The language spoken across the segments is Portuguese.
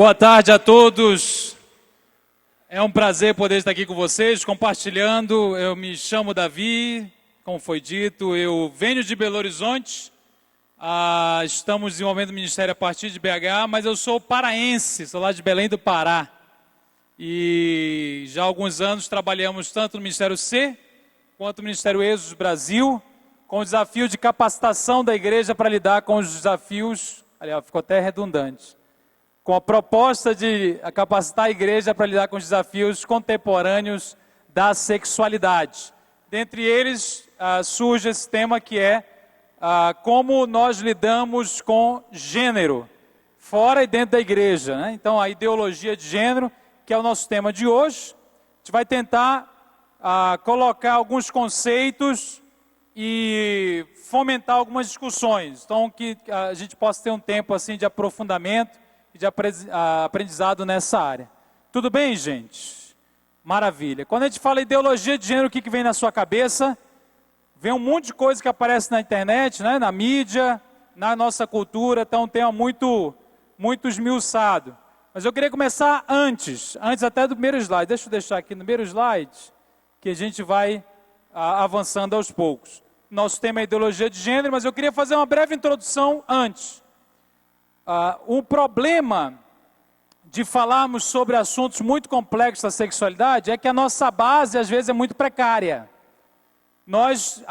Boa tarde a todos. É um prazer poder estar aqui com vocês, compartilhando. Eu me chamo Davi, como foi dito, eu venho de Belo Horizonte. Estamos desenvolvendo o ministério a partir de BH, mas eu sou paraense, sou lá de Belém do Pará. E já há alguns anos trabalhamos tanto no Ministério C, quanto no Ministério Êxodos Brasil, com o desafio de capacitação da igreja para lidar com os desafios, aliás, ficou até redundante, com a proposta de capacitar a igreja para lidar com os desafios contemporâneos da sexualidade. Dentre eles, surge esse tema que é como nós lidamos com gênero, fora e dentro da igreja, né? Então, a ideologia de gênero, que é o nosso tema de hoje, a gente vai tentar colocar alguns conceitos e fomentar algumas discussões. Então, que a gente possa ter um tempo assim de aprofundamento e de aprendizado nessa área. Tudo bem, gente? Maravilha. Quando a gente fala ideologia de gênero, o que vem na sua cabeça? Vem um monte de coisa que aparece na internet, né? Na mídia, na nossa cultura. Então, é um tema muito esmiuçado. Mas eu queria começar antes até do primeiro slide. Deixa eu deixar aqui no primeiro slide, que a gente vai avançando aos poucos. Nosso tema é ideologia de gênero, mas eu queria fazer uma breve introdução antes. O problema de falarmos sobre assuntos muito complexos da sexualidade é que a nossa base, às vezes, é muito precária. Nós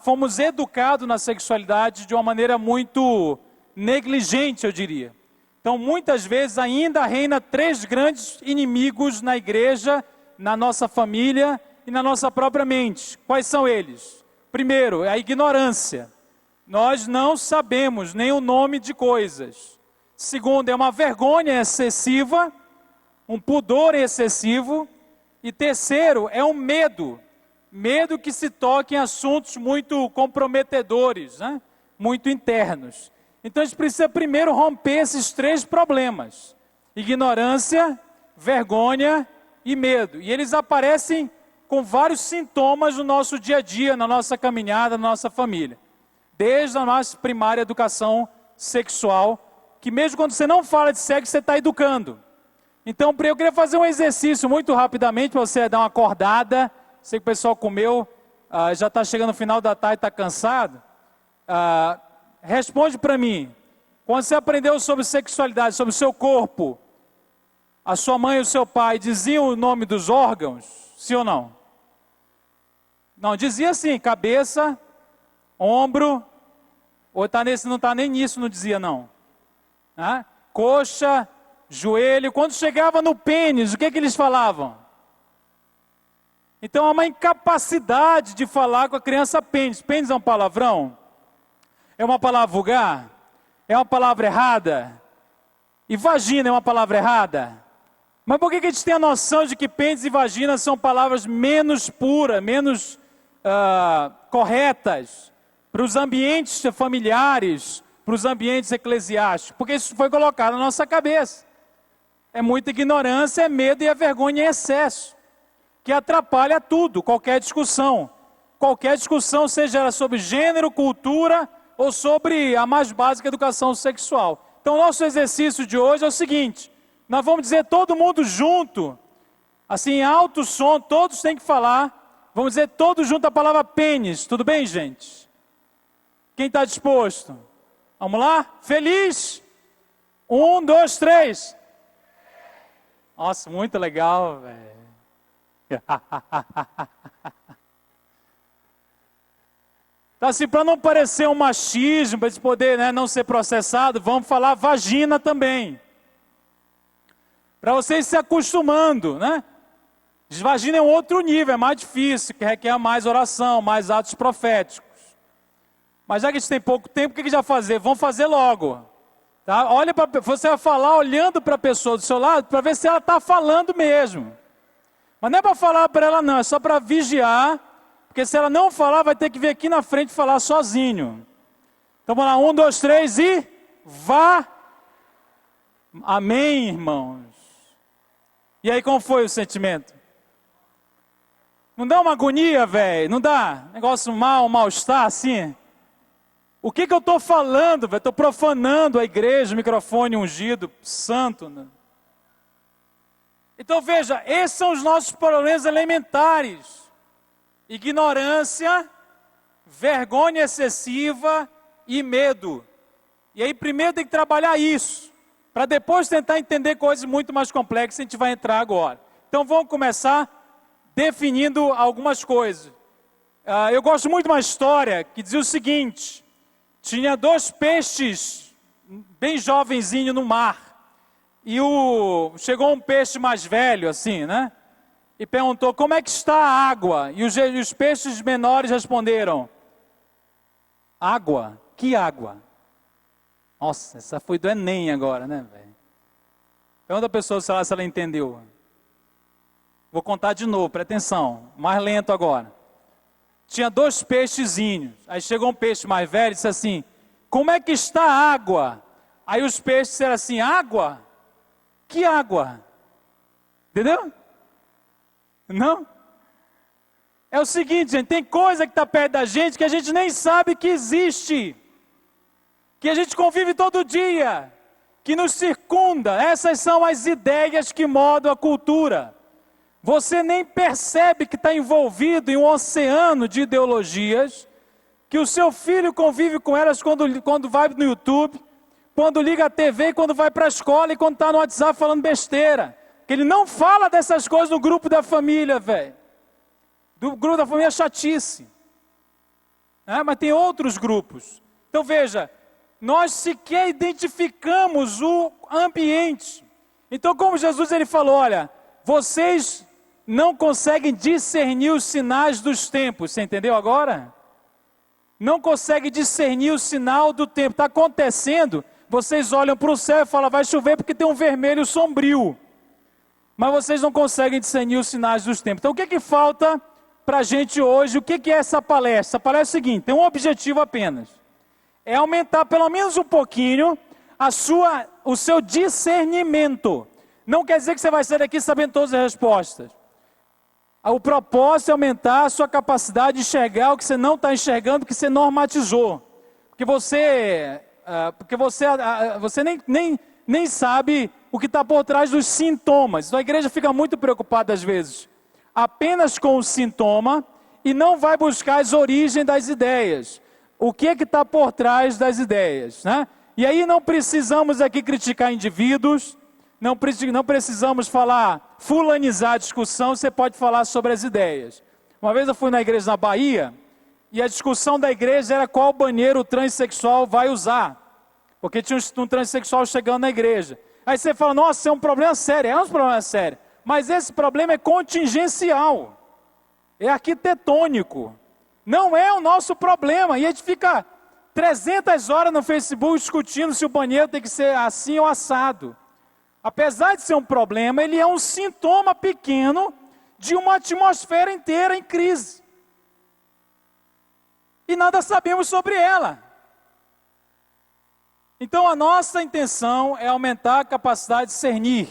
fomos educados na sexualidade de uma maneira muito negligente, eu diria. Então, muitas vezes, ainda reina 3 grandes inimigos na igreja, na nossa família e na nossa própria mente. Quais são eles? Primeiro, é a ignorância. Nós não sabemos nem o nome de coisas. Segundo, é uma vergonha excessiva, um pudor excessivo. E terceiro, é um medo. Medo que se toca em assuntos muito comprometedores, né? Muito internos. Então a gente precisa primeiro romper esses 3 problemas: ignorância, vergonha e medo. E eles aparecem com vários sintomas no nosso dia a dia, na nossa caminhada, na nossa família. Desde a nossa primária educação sexual, que mesmo quando você não fala de sexo, você está educando. Então eu queria fazer um exercício muito rapidamente, para você dar uma acordada. Sei que o pessoal comeu, já está chegando no final da tarde, está cansado. Responde para mim, quando você aprendeu sobre sexualidade, sobre o seu corpo, a sua mãe e o seu pai diziam o nome dos órgãos, sim ou não? Não, dizia assim, cabeça, ombro, ou não está nem nisso, não dizia não. Coxa, joelho. Quando chegava no pênis, o que eles falavam? Então há uma incapacidade de falar com a criança pênis. Pênis é um palavrão? É uma palavra vulgar? É uma palavra errada? E vagina é uma palavra errada? Mas por que a gente tem a noção de que pênis e vagina são palavras menos puras, menos corretas para os ambientes familiares, para os ambientes eclesiásticos? Porque isso foi colocado na nossa cabeça. É muita ignorância, é medo e é vergonha em excesso, que atrapalha tudo, qualquer discussão. Qualquer discussão, seja ela sobre gênero, cultura ou sobre a mais básica educação sexual. Então, nosso exercício de hoje é o seguinte: nós vamos dizer todo mundo junto, assim, em alto som, todos têm que falar. Vamos dizer todos juntos a palavra pênis. Tudo bem, gente? Quem está disposto? Vamos lá? Feliz? 1, 2, 3. Nossa, muito legal, velho. Então, assim, para não parecer um machismo, para esse poder, não ser processado, vamos falar vagina também. Para vocês se acostumando, né? Vagina é um outro nível, é mais difícil, que requer mais oração, mais atos proféticos. Mas já que a gente tem pouco tempo, o que a gente vai fazer? Vamos fazer logo. Tá? Olha você vai falar olhando para a pessoa do seu lado, para ver se ela está falando mesmo. Mas não é para falar para ela não, é só para vigiar, porque se ela não falar, vai ter que vir aqui na frente falar sozinho. Então vamos lá, 1, 2, 3 e vá. Amém, irmãos? E aí, como foi o sentimento? Não dá uma agonia, velho? Não dá? Negócio um mal-estar assim? O que eu estou falando, velho? Estou profanando a igreja, o microfone ungido, santo, né? Então veja, esses são os nossos problemas elementares. Ignorância, vergonha excessiva e medo. E aí primeiro tem que trabalhar isso, para depois tentar entender coisas muito mais complexas, a gente vai entrar agora. Então vamos começar definindo algumas coisas. Eu gosto muito de uma história que dizia o seguinte: tinha 2 peixes bem jovenzinhos no mar. E chegou um peixe mais velho assim, né? E perguntou, como é que está a água? E os peixes menores responderam, água? Que água? Nossa, essa foi do Enem agora, né, velho? Pergunta a pessoa se ela entendeu. Vou contar de novo, presta atenção, mais lento agora. Tinha 2 peixezinhos, aí chegou um peixe mais velho e disse assim, como é que está a água? Aí os peixes disseram assim, água? Que água? Entendeu? Não? É o seguinte, gente, tem coisa que está perto da gente que a gente nem sabe que existe, que a gente convive todo dia, que nos circunda. Essas são as ideias que moldam a cultura. Você nem percebe que está envolvido em um oceano de ideologias, que o seu filho convive com elas quando vai no YouTube, quando liga a TV, e quando vai para a escola e quando está no WhatsApp falando besteira. Que ele não fala dessas coisas no grupo da família, velho. Do grupo da família é chatice. Mas tem outros grupos. Então veja, nós sequer identificamos o ambiente. Então como Jesus ele falou, olha, vocês não conseguem discernir os sinais dos tempos. Você entendeu agora? Não conseguem discernir o sinal do tempo. Está acontecendo, vocês olham para o céu e falam, vai chover porque tem um vermelho sombrio. Mas vocês não conseguem discernir os sinais dos tempos. Então o que falta para a gente hoje? O que é essa palestra? Essa palestra é o seguinte, tem um objetivo apenas. É aumentar pelo menos um pouquinho o seu discernimento. Não quer dizer que você vai sair daqui sabendo todas as respostas. O propósito é aumentar a sua capacidade de enxergar o que você não está enxergando, que você normatizou. Porque você nem sabe o que está por trás dos sintomas. Então a igreja fica muito preocupada às vezes, apenas com o sintoma, e não vai buscar as origens das ideias. O que está por trás das ideias, né? E aí não precisamos aqui criticar indivíduos, não precisamos fulanizar a discussão, você pode falar sobre as ideias. Uma vez eu fui na igreja na Bahia, e a discussão da igreja era qual banheiro o transexual vai usar. Porque tinha um transexual chegando na igreja. Aí você fala, nossa, é um problema sério. É um problema sério. Mas esse problema é contingencial. É arquitetônico. Não é o nosso problema. E a gente fica 300 horas no Facebook discutindo se o banheiro tem que ser assim ou assado. Apesar de ser um problema, ele é um sintoma pequeno de uma atmosfera inteira em crise. E nada sabemos sobre ela. Então a nossa intenção é aumentar a capacidade de discernir,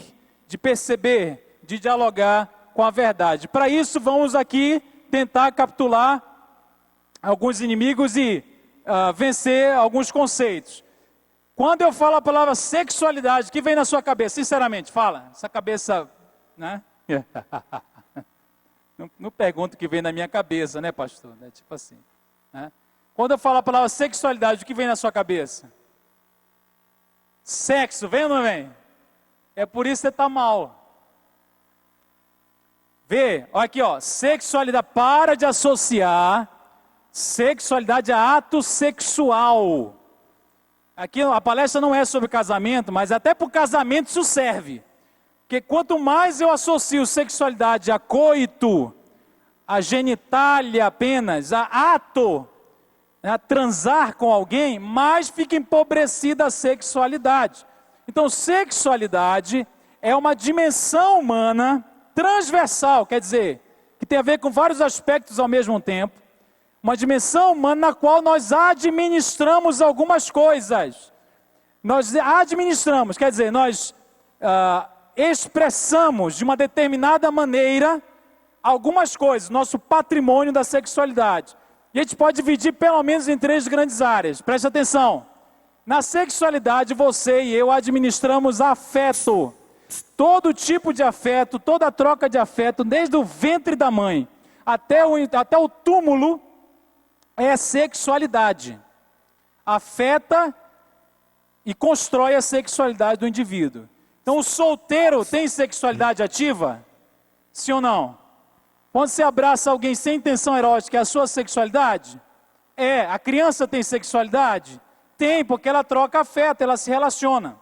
de perceber, de dialogar com a verdade. Para isso vamos aqui tentar capturar alguns inimigos e vencer alguns conceitos. Quando eu falo a palavra sexualidade, o que vem na sua cabeça? Sinceramente, fala. Essa cabeça, né? Não pergunto o que vem na minha cabeça, né, pastor? É tipo assim, né? Quando eu falo a palavra sexualidade, o que vem na sua cabeça? Sexo, vem ou não vem? É por isso que você está mal. Vê, olha aqui, ó, sexualidade, para de associar sexualidade a ato sexual. Aqui a palestra não é sobre casamento, mas até para o casamento isso serve. Porque quanto mais eu associo sexualidade a coito, a genitália apenas, a ato, a transar com alguém, mais fica empobrecida a sexualidade. Então sexualidade é uma dimensão humana transversal, quer dizer, que tem a ver com vários aspectos ao mesmo tempo. Uma dimensão humana na qual nós administramos algumas coisas. Nós administramos, quer dizer, nós expressamos de uma determinada maneira algumas coisas, nosso patrimônio da sexualidade. E a gente pode dividir pelo menos em 3 grandes áreas. Preste atenção. Na sexualidade, você e eu administramos afeto. todo tipo de afeto, toda troca de afeto, desde o ventre da mãe até o túmulo, é sexualidade. Afeta e constrói a sexualidade do indivíduo. Então o solteiro tem sexualidade ativa? Sim ou não? Quando você abraça alguém sem intenção erótica, é a sua sexualidade? É. A criança tem sexualidade? Tem, porque ela troca afeto, ela se relaciona.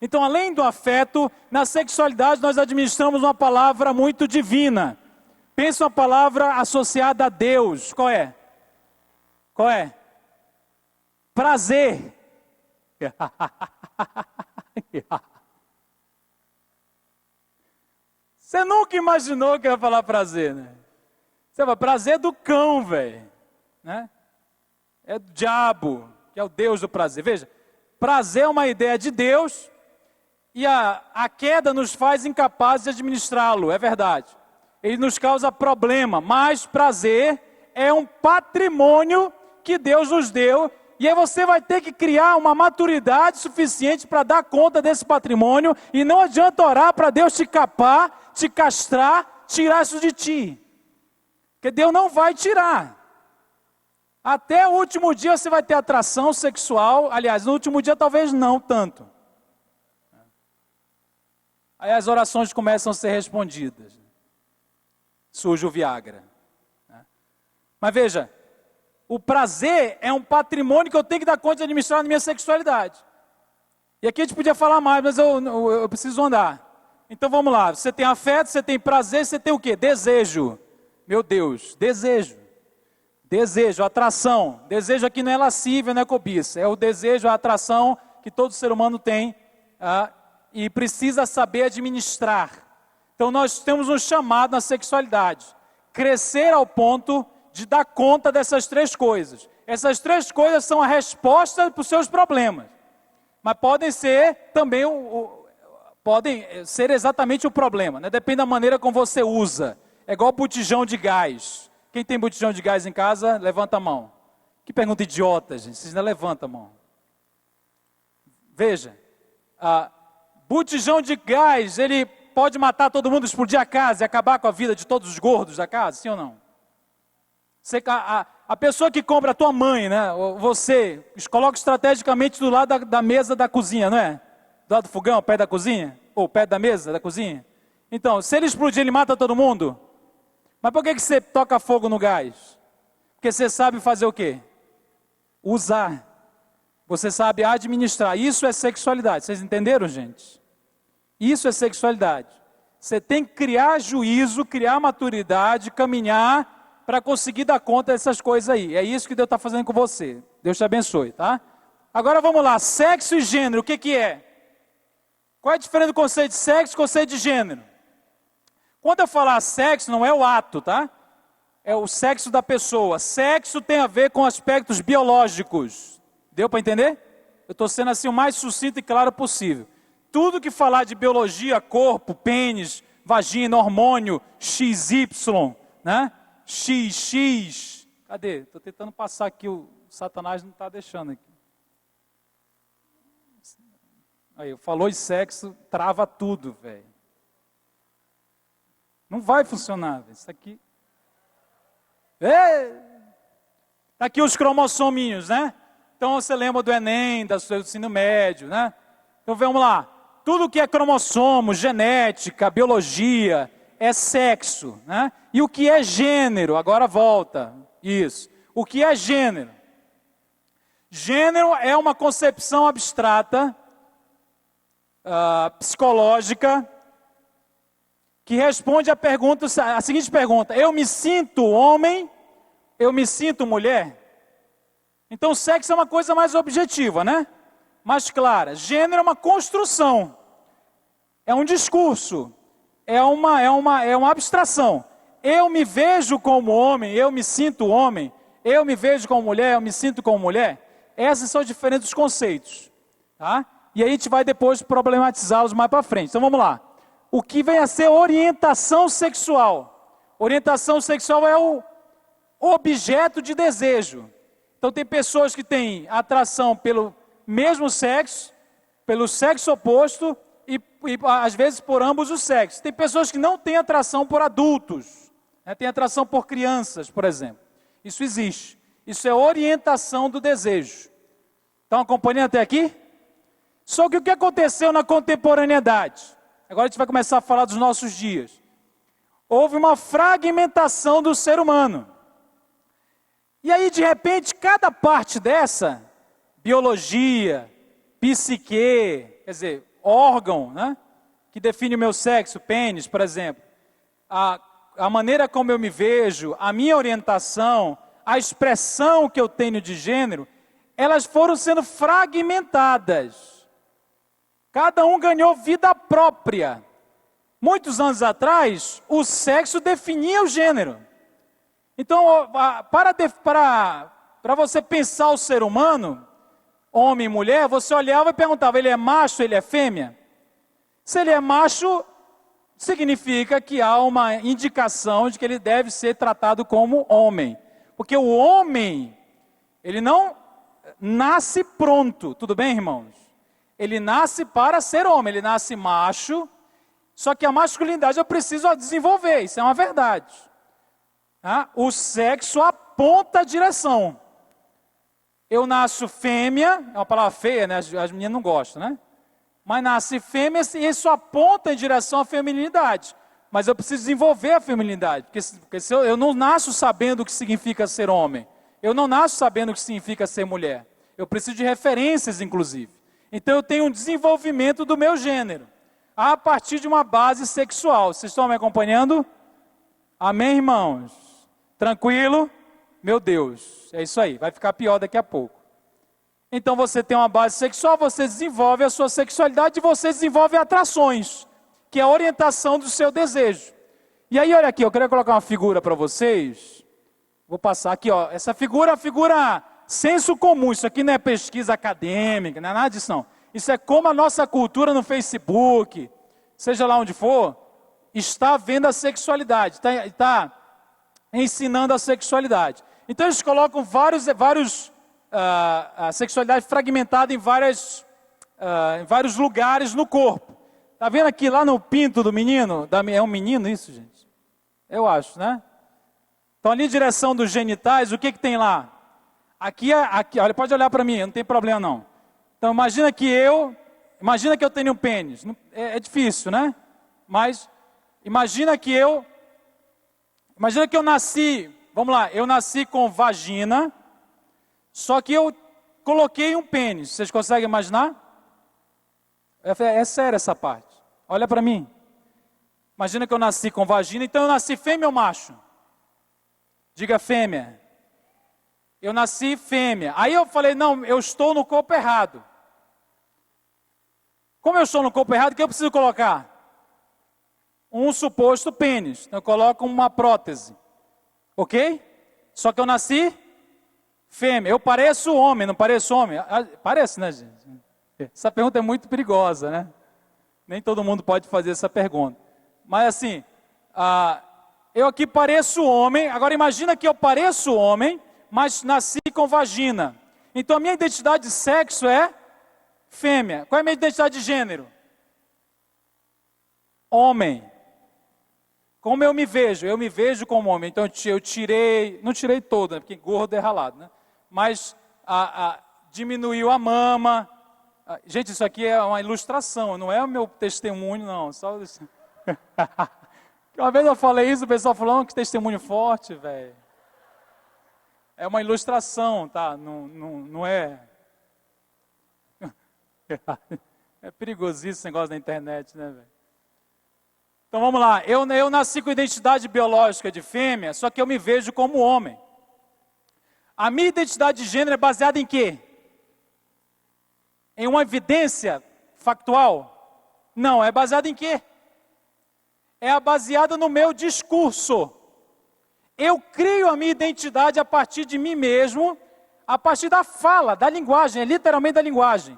Então, além do afeto, na sexualidade nós administramos uma palavra muito divina. Pensa uma palavra associada a Deus. Qual é? Qual é? Prazer. Você nunca imaginou que ia falar prazer, né? Você fala, prazer é do cão, velho. Né? É do diabo, que é o Deus do prazer. Veja, prazer é uma ideia de Deus e a queda nos faz incapazes de administrá-lo, é verdade. Ele nos causa problema, mas prazer é um patrimônio que Deus nos deu. E aí você vai ter que criar uma maturidade suficiente para dar conta desse patrimônio. E não adianta orar para Deus te capar, te castrar, tirar isso de ti. Porque Deus não vai tirar. Até o último dia você vai ter atração sexual. Aliás, no último dia talvez não tanto. Aí as orações começam a ser respondidas. Surge o Viagra. Mas veja, o prazer é um patrimônio que eu tenho que dar conta de administrar na minha sexualidade. E aqui a gente podia falar mais, mas eu preciso andar. Então vamos lá, você tem afeto, você tem prazer, você tem o quê? Desejo. Meu Deus, desejo. Desejo, atração. Desejo aqui não é lascívia, não é cobiça. É o desejo, a atração que todo ser humano tem e precisa saber administrar. Então nós temos um chamado na sexualidade. Crescer ao ponto de dar conta dessas três coisas. Essas três coisas são a resposta para os seus problemas. Mas podem ser também podem ser exatamente o problema, né? Depende da maneira como você usa. É igual botijão de gás. Quem tem botijão de gás em casa, levanta a mão. Que pergunta idiota, gente. Vocês ainda levantam a mão. Veja, botijão de gás, ele pode matar todo mundo, explodir a casa e acabar com a vida de todos os gordos da casa, sim ou não? A pessoa que compra, a tua mãe, né? Você, coloca estrategicamente do lado da mesa da cozinha, não é? Do lado do fogão, perto da cozinha? Ou perto da mesa da cozinha? Então, se ele explodir, ele mata todo mundo? Mas por que você toca fogo no gás? Porque você sabe fazer o quê? Usar. Você sabe administrar. Isso é sexualidade. Vocês entenderam, gente? Isso é sexualidade. Você tem que criar juízo, criar maturidade, caminhar para conseguir dar conta dessas coisas aí. É isso que Deus está fazendo com você. Deus te abençoe, tá? Agora vamos lá. Sexo e gênero, o que é? Qual é a diferença do conceito de sexo e conceito de gênero? Quando eu falar sexo, não é o ato, tá? É o sexo da pessoa. Sexo tem a ver com aspectos biológicos. Deu para entender? Eu estou sendo assim o mais sucinto e claro possível. Tudo que falar de biologia, corpo, pênis, vagina, hormônio, XY, né? XX. Cadê? Estou tentando passar aqui, o Satanás não está deixando aqui. Aí, falou de sexo, trava tudo, velho. Não vai funcionar, velho. Isso aqui. Tá aqui os cromossominhos, né? Então você lembra do Enem, do ensino médio, né? Então vamos lá. Tudo que é cromossomo, genética, biologia, é sexo, né? E o que é gênero? Agora volta. Isso. O que é gênero? Gênero é uma concepção abstrata, psicológica, que responde a seguinte pergunta: eu me sinto homem? Eu me sinto mulher? Então sexo é uma coisa mais objetiva, né? Mais clara. Gênero é uma construção, é um discurso, é uma abstração. Eu me vejo como homem, eu me sinto homem, eu me vejo como mulher, eu me sinto como mulher. Esses são diferentes conceitos, tá? E aí a gente vai depois problematizá-los mais para frente. Então vamos lá. O que vem a ser orientação sexual? Orientação sexual é o objeto de desejo. Então tem pessoas que têm atração pelo mesmo sexo, pelo sexo oposto às vezes por ambos os sexos. Tem pessoas que não têm atração por adultos, né? Tem atração por crianças, por exemplo. Isso existe. Isso é orientação do desejo. Estão acompanhando até aqui? Só que o que aconteceu na contemporaneidade? Agora a gente vai começar a falar dos nossos dias. Houve uma fragmentação do ser humano. E aí, de repente, cada parte dessa, biologia, psique, quer dizer, órgão, né, que define o meu sexo, pênis, por exemplo, a maneira como eu me vejo, a minha orientação, a expressão que eu tenho de gênero, elas foram sendo fragmentadas. Cada um ganhou vida própria. Muitos anos atrás, o sexo definia o gênero. Então, para você pensar o ser humano, homem e mulher, você olhava e perguntava, ele é macho, ele é fêmea? Se ele é macho, significa que há uma indicação de que ele deve ser tratado como homem. Porque o homem, ele não nasce pronto, tudo bem, irmãos? Ele nasce para ser homem, ele nasce macho, só que a masculinidade eu preciso desenvolver, isso é uma verdade. O sexo aponta a direção. Eu nasço fêmea, é uma palavra feia, né? As meninas não gostam, né? Mas nasce fêmea e isso aponta em direção à feminilidade. Mas eu preciso desenvolver a feminilidade, porque se eu não nasço sabendo o que significa ser homem. Eu não nasço sabendo o que significa ser mulher. Eu preciso de referências, inclusive. Então eu tenho um desenvolvimento do meu gênero, a partir de uma base sexual. Vocês estão me acompanhando? Amém, irmãos? Tranquilo? Meu Deus, é isso aí, vai ficar pior daqui a pouco. Então você tem uma base sexual, você desenvolve a sua sexualidade e você desenvolve atrações, que é a orientação do seu desejo. E aí, olha aqui, eu queria colocar uma figura para vocês. Vou passar aqui, ó. Essa figura é a figura senso comum. Isso aqui não é pesquisa acadêmica, não é nada disso não. Isso é como a nossa cultura no Facebook, seja lá onde for, está vendo a sexualidade, está ensinando a sexualidade. Então eles colocam a sexualidade fragmentada em vários lugares no corpo. Está vendo aqui lá no pinto do menino? É um menino isso, gente? Eu acho, né? Então ali em direção dos genitais, o que tem lá? Aqui, olha, pode olhar para mim, não tem problema não. Então imagina que eu tenho um pênis. É difícil, né? Mas imagina que eu nasci, vamos lá, eu nasci com vagina, só que eu coloquei um pênis. Vocês conseguem imaginar? É sério essa parte. Olha para mim. Imagina que eu nasci com vagina, então eu nasci fêmea ou macho? Diga fêmea. Eu nasci fêmea. Aí eu falei, não, eu estou no corpo errado. Como eu estou no corpo errado, o que eu preciso colocar? Um suposto pênis. Então eu coloco uma prótese. Ok? Só que eu nasci fêmea. Eu pareço homem, não pareço homem? Parece, né, gente? Essa pergunta é muito perigosa, né? Nem todo mundo pode fazer essa pergunta. Mas assim, eu aqui pareço homem. Agora imagina que eu pareço homem, mas nasci com vagina. Então a minha identidade de sexo é fêmea. Qual é a minha identidade de gênero? Homem. Como eu me vejo? Eu me vejo como homem. Então eu tirei, não tirei toda, né? Porque gordo é ralado, né? Mas diminuiu a mama. Gente, isso aqui é uma ilustração, não é o meu testemunho, não. Só uma vez eu falei isso, o pessoal falou, que testemunho forte, velho. É uma ilustração, tá? Não é... É perigosíssimo esse negócio da internet, né, velho? Então vamos lá, eu nasci com identidade biológica de fêmea, só que eu me vejo como homem. A minha identidade de gênero é baseada em quê? Em uma evidência factual? Não, é baseada em quê? É baseada no meu discurso. Eu crio a minha identidade a partir de mim mesmo, a partir da fala, da linguagem, é literalmente da linguagem.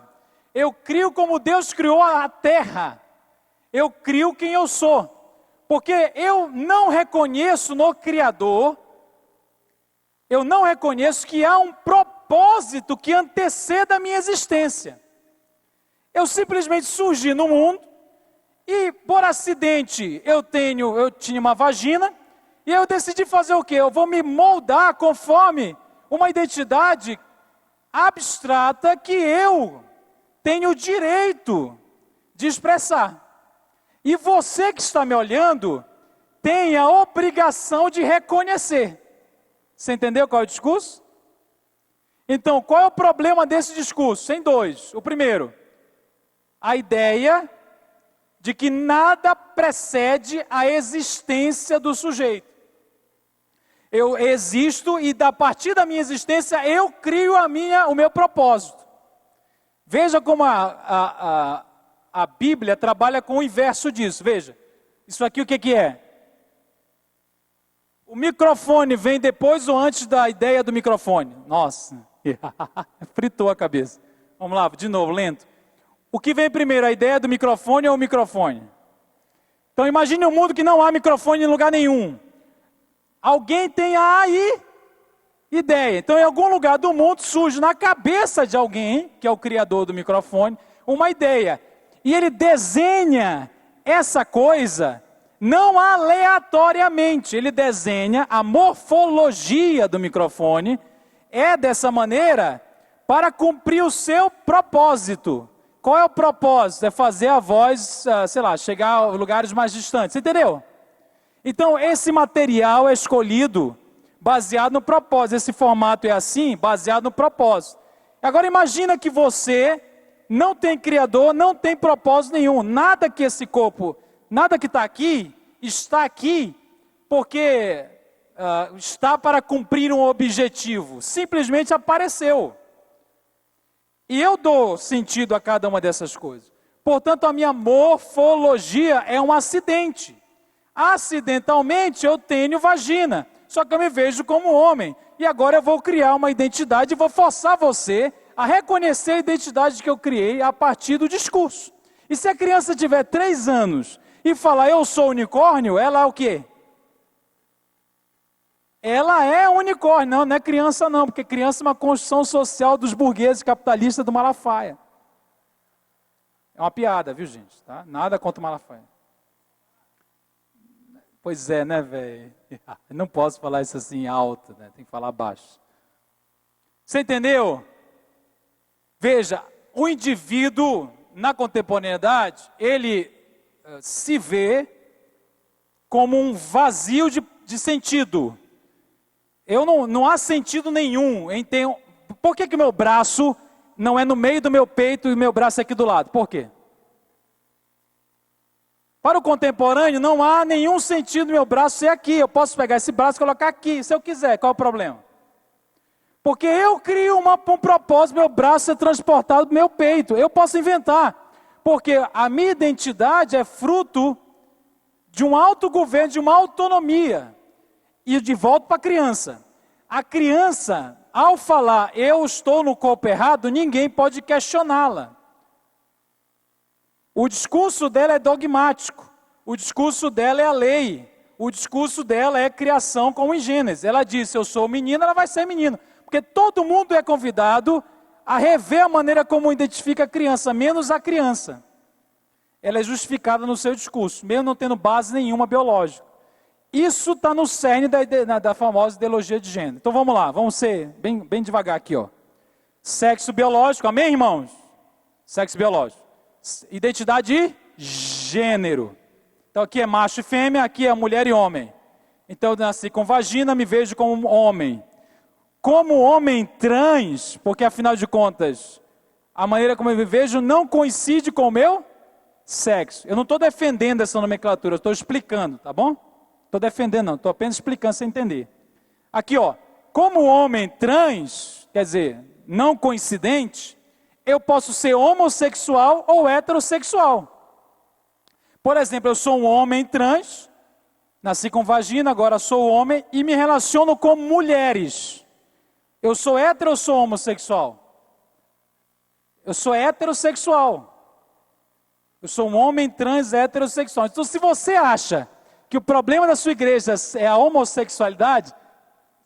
Eu crio como Deus criou a terra. Eu crio quem eu sou. Porque eu não reconheço no Criador, eu não reconheço que há um propósito que anteceda a minha existência. Eu simplesmente surgi no mundo, E por acidente eu tinha uma vagina e eu decidi fazer o quê? Eu vou me moldar conforme uma identidade abstrata que eu tenho o direito de expressar. E você que está me olhando tem a obrigação de reconhecer. Você entendeu qual é o discurso? Então, qual é o problema desse discurso? Tem dois. O primeiro, a ideia de que nada precede a existência do sujeito. Eu existo e a partir da minha existência eu crio o meu propósito. Veja como a Bíblia trabalha com o inverso disso. Veja, isso aqui o que é? O microfone vem depois ou antes da ideia do microfone? Nossa, fritou a cabeça. Vamos lá, de novo, lento. O que vem primeiro, a ideia do microfone ou o microfone? Então imagine um mundo que não há microfone em lugar nenhum. Alguém tem a ideia. Então em algum lugar do mundo surge na cabeça de alguém, que é o criador do microfone, uma ideia. E ele desenha essa coisa não aleatoriamente. Ele desenha a morfologia do microfone. É dessa maneira para cumprir o seu propósito. Qual é o propósito? É fazer a voz, chegar a lugares mais distantes. Você entendeu? Então, esse material é escolhido baseado no propósito. Esse formato é assim, baseado no propósito. Agora, imagina que você não tem criador, não tem propósito nenhum. Nada que esse corpo, nada que está aqui porque está para cumprir um objetivo. Simplesmente apareceu. E eu dou sentido a cada uma dessas coisas. Portanto, a minha morfologia é um acidente. Acidentalmente eu tenho vagina, só que eu me vejo como homem. E agora eu vou criar uma identidade e vou forçar você a reconhecer a identidade que eu criei a partir do discurso. E se a criança tiver 3 anos e falar eu sou unicórnio, ela é o quê? Ela é unicórnio, não é criança não, porque criança é uma construção social dos burgueses capitalistas do Malafaia. É uma piada, viu gente? Tá? Nada contra o Malafaia. Pois é, né, velho? Não posso falar isso assim alto, né? Tem que falar baixo. Você entendeu? Veja, o indivíduo na contemporaneidade, ele se vê como um vazio de sentido. Não há sentido nenhum em ter... Por que meu braço não é no meio do meu peito e meu braço é aqui do lado? Por quê? Para o contemporâneo, não há nenhum sentido no meu braço ser aqui. Eu posso pegar esse braço e colocar aqui, se eu quiser. Qual é o problema? Porque eu crio um propósito, meu braço ser transportado para o meu peito. Eu posso inventar. Porque a minha identidade é fruto de um autogoverno, de uma autonomia. E de volta para a criança. A criança, ao falar, eu estou no corpo errado, ninguém pode questioná-la. O discurso dela é dogmático. O discurso dela é a lei. O discurso dela é criação como em Gênesis. Ela disse, eu sou menina, ela vai ser menina. Porque todo mundo é convidado a rever a maneira como identifica a criança, menos a criança. Ela é justificada no seu discurso, mesmo não tendo base nenhuma biológica. Isso está no cerne da famosa ideologia de gênero. Então vamos lá, vamos ser bem devagar aqui. Ó. Sexo biológico, amém, irmãos? Sexo biológico. Identidade de gênero. Então aqui é macho e fêmea, aqui é mulher e homem. Então eu nasci com vagina, me vejo como homem. Como homem trans, porque afinal de contas, a maneira como eu me vejo não coincide com o meu sexo. Eu não estou defendendo essa nomenclatura, eu estou explicando, tá bom? Estou defendendo não, estou apenas explicando sem entender. Aqui ó, como homem trans, quer dizer, não coincidente, eu posso ser homossexual ou heterossexual. Por exemplo, eu sou um homem trans, nasci com vagina, agora sou homem e me relaciono com mulheres. Eu sou hétero ou sou homossexual? Eu sou heterossexual. Eu sou um homem trans heterossexual. Então se você acha que o problema da sua igreja é a homossexualidade,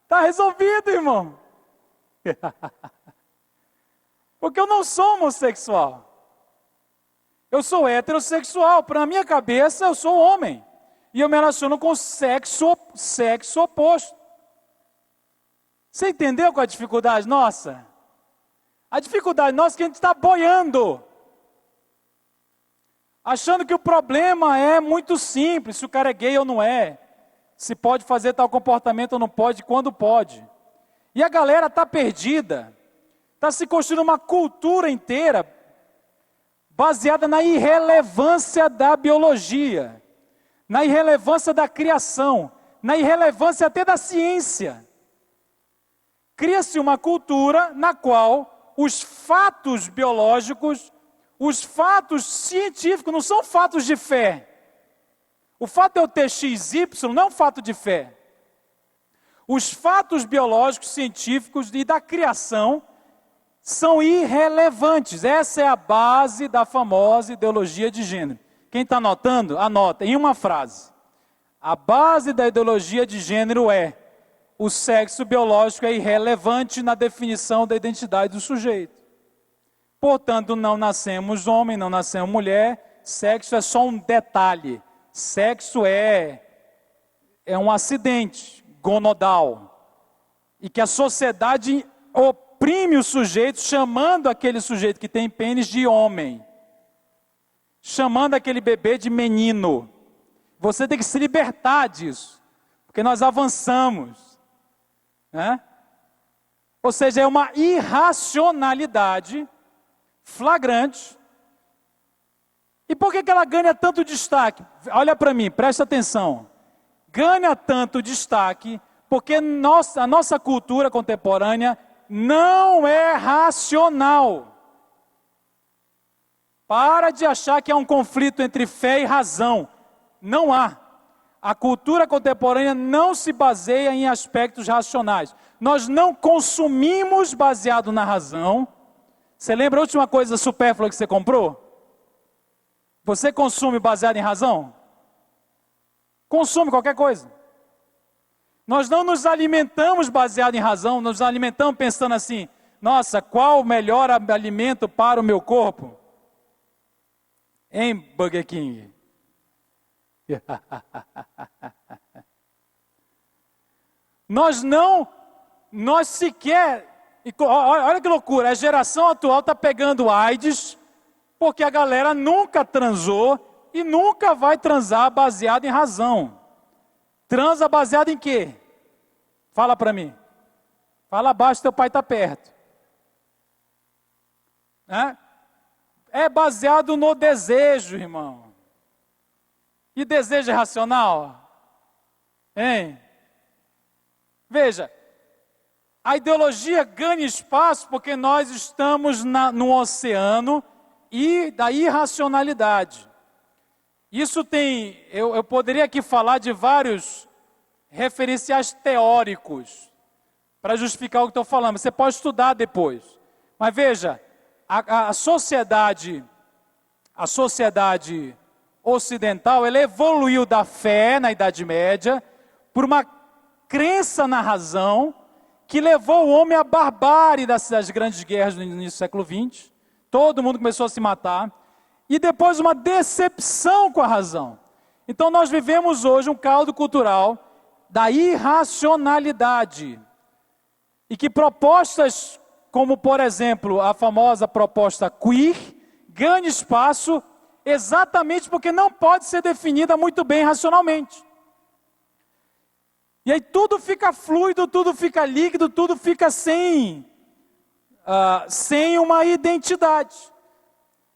está resolvido, irmão. Porque eu não sou homossexual. Eu sou heterossexual, para a minha cabeça eu sou homem. E eu me relaciono com o sexo oposto. Você entendeu qual é a dificuldade nossa? A dificuldade nossa é que a gente está boiando. Achando que o problema é muito simples, se o cara é gay ou não é. Se pode fazer tal comportamento ou não pode, quando pode. E a galera está perdida. Está se construindo uma cultura inteira baseada na irrelevância da biologia, na irrelevância da criação, na irrelevância até da ciência. Cria-se uma cultura na qual os fatos biológicos, os fatos científicos não são fatos de fé. O fato de eu ter XY não é um fato de fé. Os fatos biológicos, científicos e da criação são irrelevantes. Essa é a base da famosa ideologia de gênero. Quem está anotando? Anota, em uma frase. A base da ideologia de gênero é: o sexo biológico é irrelevante na definição da identidade do sujeito. Portanto, não nascemos homem, não nascemos mulher, sexo é só um detalhe. Sexo é um acidente gonodal. E que a sociedade oprime o sujeito, chamando aquele sujeito que tem pênis de homem. Chamando aquele bebê de menino. Você tem que se libertar disso. Porque nós avançamos. Né? Ou seja, é uma irracionalidade flagrante. E por que ela ganha tanto destaque? Olha para mim, presta atenção. Ganha tanto destaque porque a nossa cultura contemporânea não é racional. Para de achar que há um conflito entre fé e razão. Não há. A cultura contemporânea não se baseia em aspectos racionais. Nós não consumimos baseado na razão. Você lembra a última coisa supérflua que você comprou? Você consome baseado em razão? Consome qualquer coisa. Nós não nos alimentamos baseado em razão, nos alimentamos pensando assim: nossa, qual o melhor alimento para o meu corpo? Em Burger King. Nós sequer, olha que loucura, a geração atual está pegando AIDS, porque a galera nunca transou e nunca vai transar baseado em razão. Transa baseado em quê? Fala para mim. Fala abaixo, teu pai está perto. É baseado no desejo, irmão. E desejo é racional? Hein? Veja, a ideologia ganha espaço porque nós estamos no oceano e da irracionalidade. Isso tem, eu poderia aqui falar de vários referenciais teóricos para justificar o que estou falando. Você pode estudar depois. Mas veja, a sociedade ocidental, ela evoluiu da fé na Idade Média por uma crença na razão que levou o homem à barbárie das grandes guerras no início do século XX. Todo mundo começou a se matar. E depois uma decepção com a razão. Então nós vivemos hoje um caldo cultural da irracionalidade. E que propostas como, por exemplo, a famosa proposta queer, ganha espaço exatamente porque não pode ser definida muito bem racionalmente. E aí tudo fica fluido, tudo fica líquido, tudo fica sem uma identidade.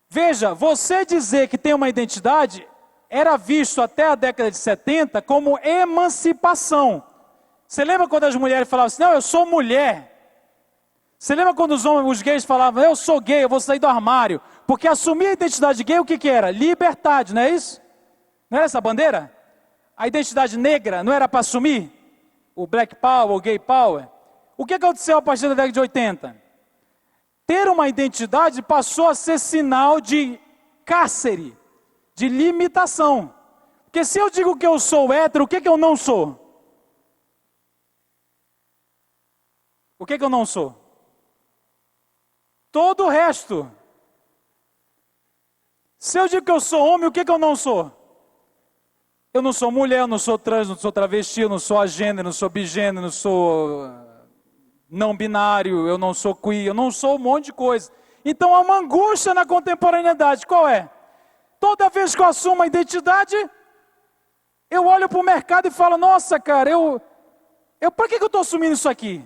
Veja, você dizer que tem uma identidade era visto até a década de 70 como emancipação. Você lembra quando as mulheres falavam assim: não, eu sou mulher. Você lembra quando os gays falavam: eu sou gay, eu vou sair do armário? Porque assumir a identidade gay, o que era? Liberdade, não é isso? Não era essa a bandeira? A identidade negra não era para assumir? O Black Power, o Gay Power? O que aconteceu a partir da década de 80? Ter uma identidade passou a ser sinal de cárcere, de limitação. Porque se eu digo que eu sou hétero, o que eu não sou? O que eu não sou? Todo o resto. Se eu digo que eu sou homem, o que eu não sou? Eu não sou mulher, eu não sou trans, não sou travesti, eu não sou agênero, não sou bigênero, não sou não binário, eu não sou queer, eu não sou um monte de coisa. Então há uma angústia na contemporaneidade, qual é? Toda vez que eu assumo a identidade, eu olho para o mercado e falo, nossa cara, para que eu estou assumindo isso aqui?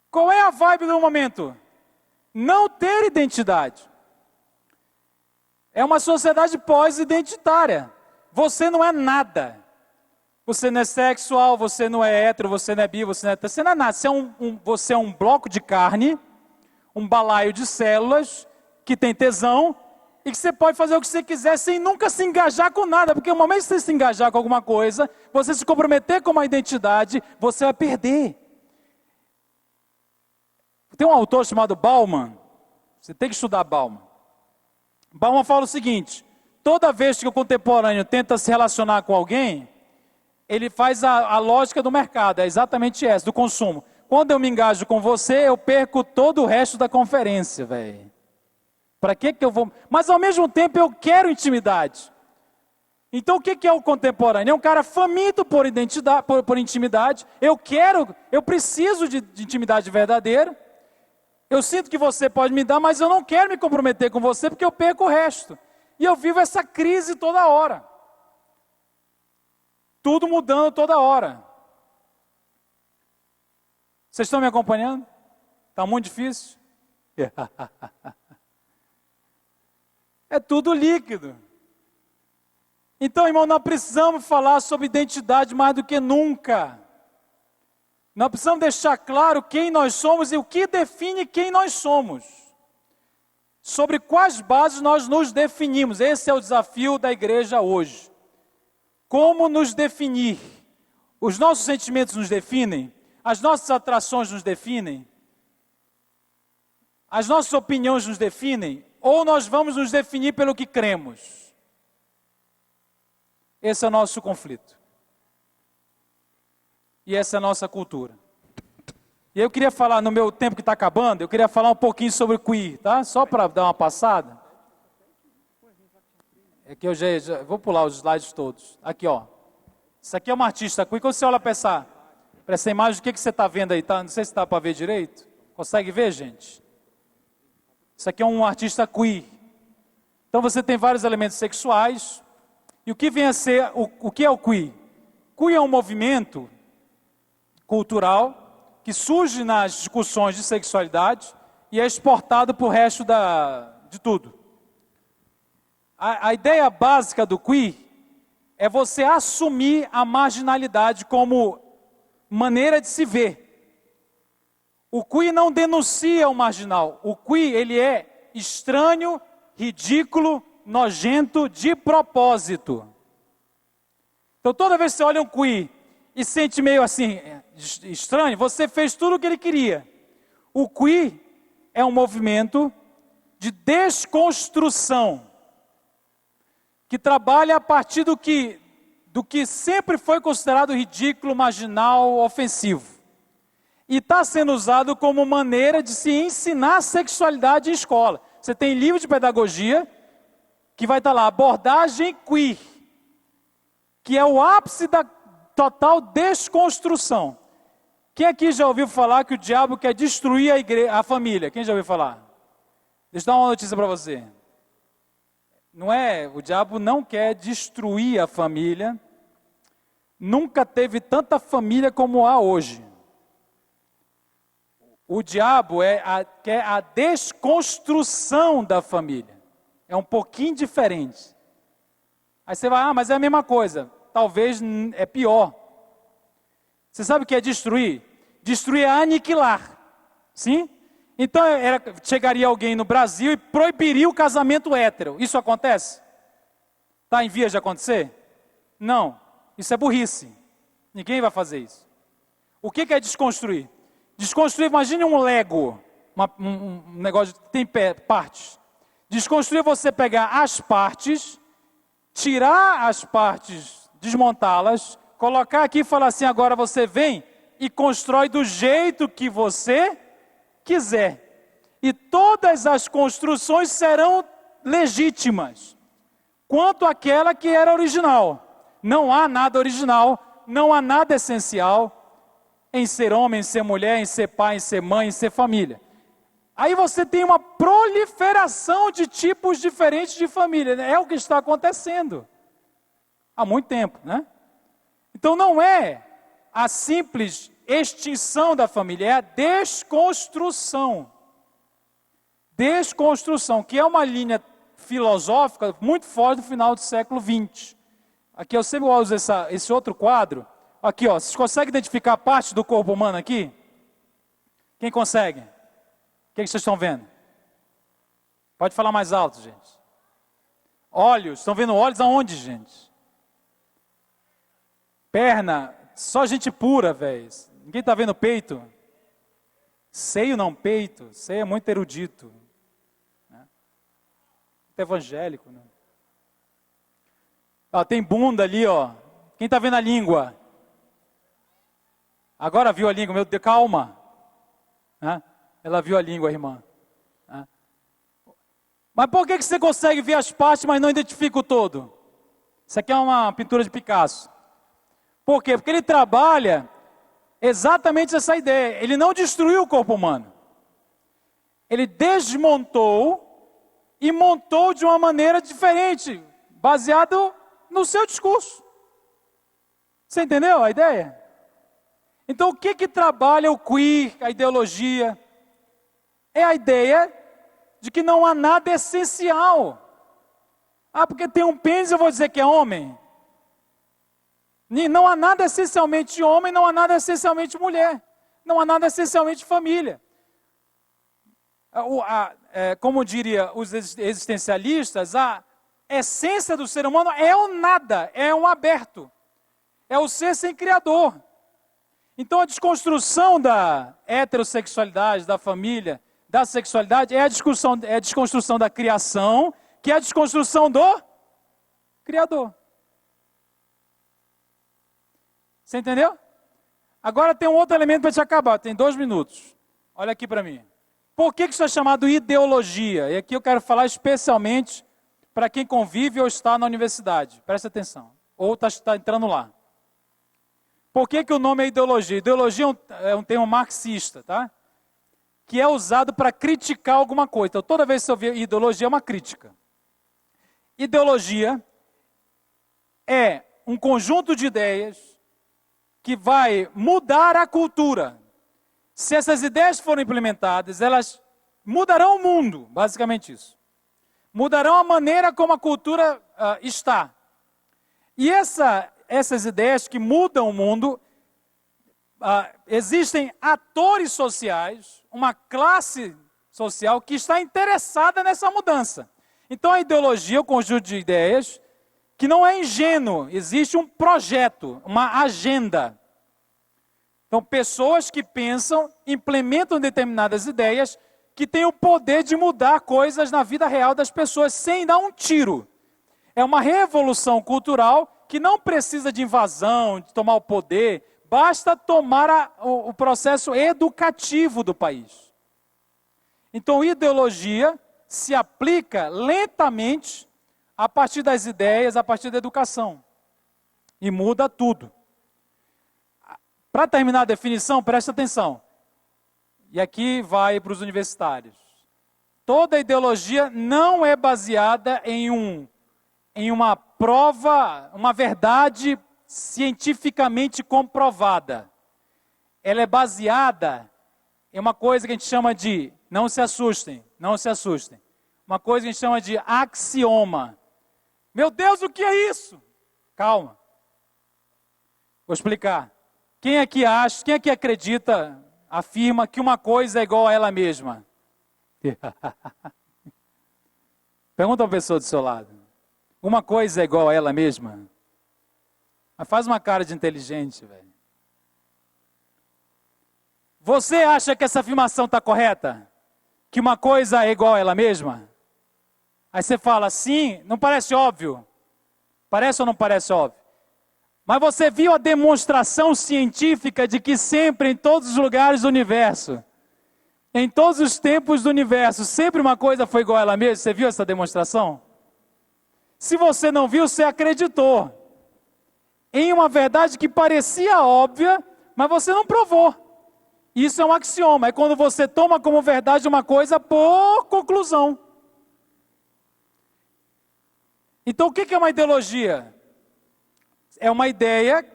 Qual é a vibe do momento? Não ter identidade. É uma sociedade pós-identitária. Você não é nada. Você não é sexual, você não é hétero, você não é bi, você não é nada. Você é um bloco de carne, um balaio de células, que tem tesão, e que você pode fazer o que você quiser sem nunca se engajar com nada. Porque o momento que você se engajar com alguma coisa, você se comprometer com uma identidade, você vai perder. Tem um autor chamado Bauman. Você tem que estudar Bauman. Bauman fala o seguinte: toda vez que o contemporâneo tenta se relacionar com alguém, ele faz a lógica do mercado, é exatamente essa, do consumo. Quando eu me engajo com você, eu perco todo o resto da conferência, velho. Para que eu vou... Mas ao mesmo tempo eu quero intimidade. Então o que é o contemporâneo? É um cara faminto por identidade, por intimidade. Eu preciso de intimidade verdadeira. Eu sinto que você pode me dar, mas eu não quero me comprometer com você porque eu perco o resto. E eu vivo essa crise toda hora. Tudo mudando toda hora. Vocês estão me acompanhando? Está muito difícil? É tudo líquido. Então, irmão, nós precisamos falar sobre identidade mais do que nunca. Nós precisamos deixar claro quem nós somos e o que define quem nós somos. Sobre quais bases nós nos definimos. Esse é o desafio da igreja hoje. Como nos definir? Os nossos sentimentos nos definem? As nossas atrações nos definem? As nossas opiniões nos definem? Ou nós vamos nos definir pelo que cremos? Esse é o nosso conflito. E essa é a nossa cultura. E eu queria falar, no meu tempo que está acabando, eu queria falar um pouquinho sobre o queer, tá? Só para dar uma passada. É que eu já vou pular os slides todos. Aqui, ó. Isso aqui é uma artista queer. Quando você olha para essa imagem, o que você está vendo aí? Tá? Não sei se está para ver direito. Consegue ver, gente? Isso aqui é um artista queer. Então você tem vários elementos sexuais. E o que vem a ser, o que é o queer? Queer é um movimento cultural que surge nas discussões de sexualidade e é exportado para o resto de tudo. A ideia básica do queer é você assumir a marginalidade como maneira de se ver. O queer não denuncia o marginal. O queer, ele é estranho, ridículo, nojento de propósito. Então toda vez que você olha um queer e sente meio assim, estranho, você fez tudo o que ele queria. O queer é um movimento de desconstrução, que trabalha a partir do que sempre foi considerado ridículo, marginal, ofensivo. E está sendo usado como maneira de se ensinar sexualidade em escola. Você tem livro de pedagogia, que vai estar lá, abordagem queer, que é o ápice da total desconstrução. Quem aqui já ouviu falar que o diabo quer destruir a família? Quem já ouviu falar? Deixa eu dar uma notícia para você. O diabo não quer destruir a família. Nunca teve tanta família como há hoje. O diabo quer a desconstrução da família. É um pouquinho diferente. Aí você vai, mas é a mesma coisa. Talvez é pior. Você sabe o que é destruir? Destruir é aniquilar. Sim? Então chegaria alguém no Brasil e proibiria o casamento hétero. Isso acontece? Está em vias de acontecer? Não. Isso é burrice. Ninguém vai fazer isso. O que é desconstruir? Desconstruir, imagine um Lego. Um negócio que tem partes. Desconstruir é você pegar as partes, tirar as partes, desmontá-las, colocar aqui e falar assim, agora você vem e constrói do jeito que você quiser. E todas as construções serão legítimas quanto aquela que era original. Não há nada original, não há nada essencial em ser homem, em ser mulher, em ser pai, em ser mãe, em ser família. Aí você tem uma proliferação de tipos diferentes de família. É o que está acontecendo há muito tempo, né? Então não é a simples extinção da família, é a desconstrução. Desconstrução, que é uma linha filosófica muito forte do final do século XX. Aqui eu sempre uso esse outro quadro. Aqui, ó, vocês conseguem identificar parte do corpo humano aqui? Quem consegue? O que vocês estão vendo? Pode falar mais alto, gente. Olhos, estão vendo olhos aonde, gente? Perna, só gente pura, velho. Ninguém está vendo peito? Seio não, peito. Seio é muito erudito. Né? Muito evangélico, né? Ó, tem bunda ali, ó. Quem está vendo a língua? Agora viu a língua, meu Deus, calma. Né? Ela viu a língua, irmã. Né? Mas por que você consegue ver as partes, mas não identifica o todo? Isso aqui é uma pintura de Picasso. Por quê? Porque ele trabalha exatamente essa ideia. Ele não destruiu o corpo humano. Ele desmontou e montou de uma maneira diferente, baseado no seu discurso. Você entendeu a ideia? Então o que trabalha o queer, a ideologia? É a ideia de que não há nada essencial. Ah, porque tem um pênis eu vou dizer que é homem? Não há nada essencialmente homem, não há nada essencialmente mulher. Não há nada essencialmente família. Como diria os existencialistas, a essência do ser humano é o nada, é um aberto. É o ser sem criador. Então a desconstrução da heterossexualidade, da família, da sexualidade, é a desconstrução da criação, que é a desconstrução do Criador. Você entendeu? Agora tem um outro elemento para te acabar, tem 2 minutos. Olha aqui para mim. Por que isso é chamado ideologia? E aqui eu quero falar especialmente para quem convive ou está na universidade. Presta atenção. Ou está entrando lá. Por que o nome é ideologia? Ideologia é um termo marxista, tá? Que é usado para criticar alguma coisa. Então, toda vez que você ouvir ideologia, é uma crítica. Ideologia é um conjunto de ideias que vai mudar a cultura. Se essas ideias forem implementadas, elas mudarão o mundo, basicamente isso. Mudarão a maneira como a cultura está. E essas ideias que mudam o mundo, existem atores sociais, uma classe social que está interessada nessa mudança. Então a ideologia é um conjunto de ideias que não é ingênuo, existe um projeto, uma agenda. Então pessoas que pensam, implementam determinadas ideias que têm o poder de mudar coisas na vida real das pessoas sem dar um tiro. É uma revolução cultural que não precisa de invasão, de tomar o poder, basta tomar o processo educativo do país. Então, ideologia se aplica lentamente a partir das ideias, a partir da educação. E muda tudo. Para terminar a definição, presta atenção. E aqui vai para os universitários. Toda ideologia não é baseada em uma prova, uma verdade cientificamente comprovada. Ela é baseada em uma coisa que a gente chama de, não se assustem, uma coisa que a gente chama de axioma. Meu Deus, o que é isso? Calma. Vou explicar. Quem aqui acredita, afirma que uma coisa é igual a ela mesma? Pergunta a pessoa do seu lado. Uma coisa é igual a ela mesma? Mas faz uma cara de inteligente, velho. Você acha que essa afirmação está correta? Que uma coisa é igual a ela mesma? Aí você fala, sim, não parece óbvio? Parece ou não parece óbvio? Mas você viu a demonstração científica de que sempre, em todos os lugares do universo, Em todos os tempos do universo, sempre uma coisa foi igual a ela mesma. Você viu essa demonstração? Se você não viu, você acreditou em uma verdade que parecia óbvia, mas você não provou. Isso é um axioma. É quando você toma como verdade uma coisa por conclusão. Então, o que é uma ideologia? É uma ideia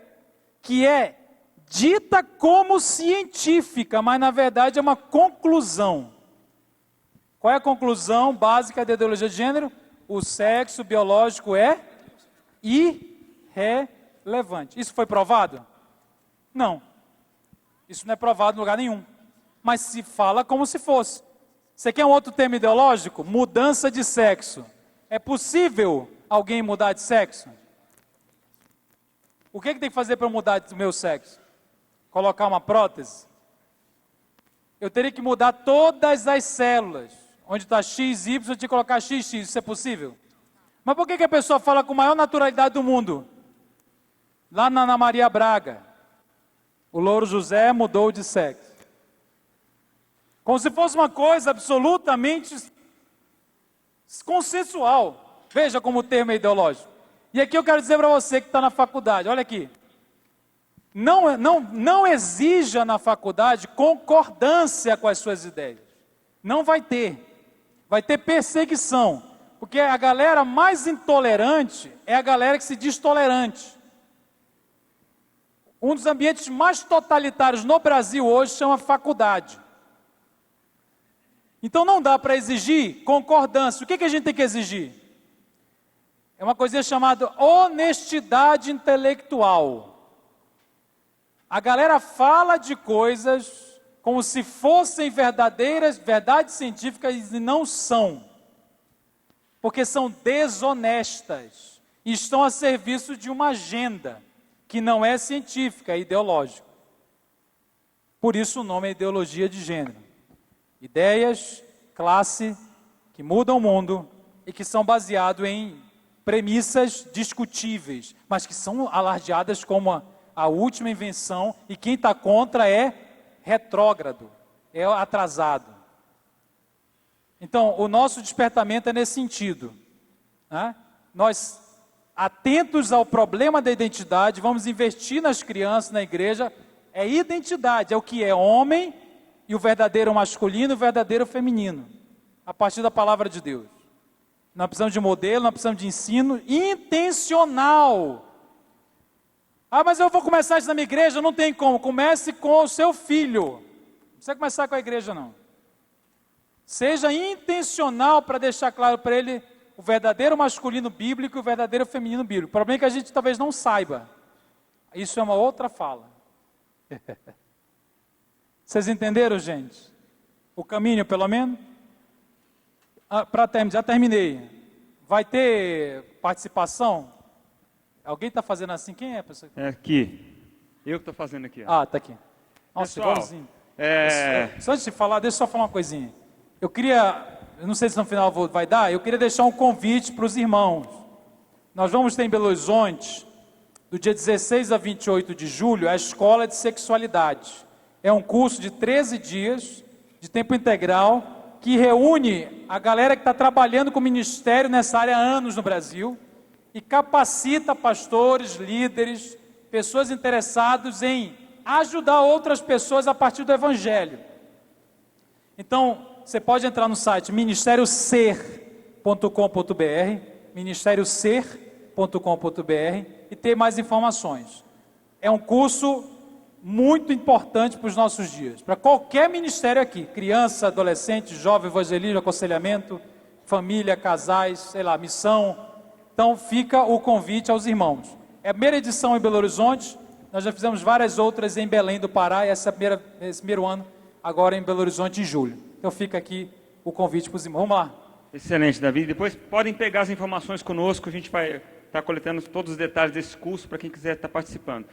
que é dita como científica, mas na verdade é uma conclusão. Qual é a conclusão básica da ideologia de gênero? O sexo biológico é irrelevante. Isso foi provado? Não. Isso não é provado em lugar nenhum. Mas se fala como se fosse. Você quer um outro termo ideológico? Mudança de sexo. É possível alguém mudar de sexo? O que tem que fazer para mudar do meu sexo? Colocar uma prótese? Eu teria que mudar todas as células. Onde está XY, eu tenho que colocar XX. Isso é possível? Mas por que a pessoa fala com a maior naturalidade do mundo? Lá na Ana Maria Braga, o Louro José mudou de sexo. Como se fosse uma coisa absolutamente consensual. Veja como o termo é ideológico. E aqui eu quero dizer para você que está na faculdade, olha aqui. Não exija na faculdade concordância com as suas ideias. Não vai ter. Vai ter perseguição. Porque a galera mais intolerante é a galera que se diz tolerante. Um dos ambientes mais totalitários no Brasil hoje chama faculdade. Então não dá para exigir concordância. O que a gente tem que exigir? É uma coisa chamada honestidade intelectual. A galera fala de coisas como se fossem verdadeiras, verdades científicas e não são. Porque são desonestas e estão a serviço de uma agenda que não é científica, é ideológica. Por isso o nome é ideologia de gênero. Ideias, classe, que mudam o mundo e que são baseadas em premissas discutíveis, mas que são alardeadas como a última invenção, e quem está contra é retrógrado, é atrasado. Então, o nosso despertamento é nesse sentido, né? Nós, atentos ao problema da identidade, vamos investir nas crianças, na igreja. É identidade, é o que é homem, e o verdadeiro masculino e o verdadeiro feminino, a partir da palavra de Deus. Nós precisamos de modelo, nós precisamos de ensino intencional. Ah, mas eu vou começar isso na minha igreja? Não tem como. Comece com o seu filho. Não precisa começar com a igreja, não. Seja intencional para deixar claro para ele o verdadeiro masculino bíblico e o verdadeiro feminino bíblico. O problema é que a gente talvez não saiba. Isso é uma outra fala. Vocês entenderam, gente? O caminho, pelo menos? Já terminei. Vai ter participação? Alguém está fazendo assim? Quem é a pessoa? É aqui. Eu que estou fazendo aqui. Ó. Está aqui. Nossa, pessoal, igualzinho. Só antes de falar, deixa eu só falar uma coisinha. Eu não sei se no final vai dar, eu queria deixar um convite para os irmãos. Nós vamos ter em Belo Horizonte, do dia 16 a 28 de julho, a Escola de Sexualidade. É um curso de 13 dias, de tempo integral, que reúne a galera que está trabalhando com ministério nessa área há anos no Brasil e capacita pastores, líderes, pessoas interessadas em ajudar outras pessoas a partir do Evangelho. Então, você pode entrar no site ministérioser.com.br, ministérioser.com.br e ter mais informações. É um curso muito importante para os nossos dias, para qualquer ministério aqui, criança, adolescente, jovem, evangelismo, aconselhamento, família, casais, sei lá, missão. Então fica o convite aos irmãos. É a primeira edição em Belo Horizonte, nós já fizemos várias outras em Belém do Pará, e esse primeiro ano agora em Belo Horizonte em julho. Então fica aqui o convite para os irmãos. Vamos lá. Excelente, Davi. Depois podem pegar as informações conosco, a gente vai estar coletando todos os detalhes desse curso para quem quiser estar participando.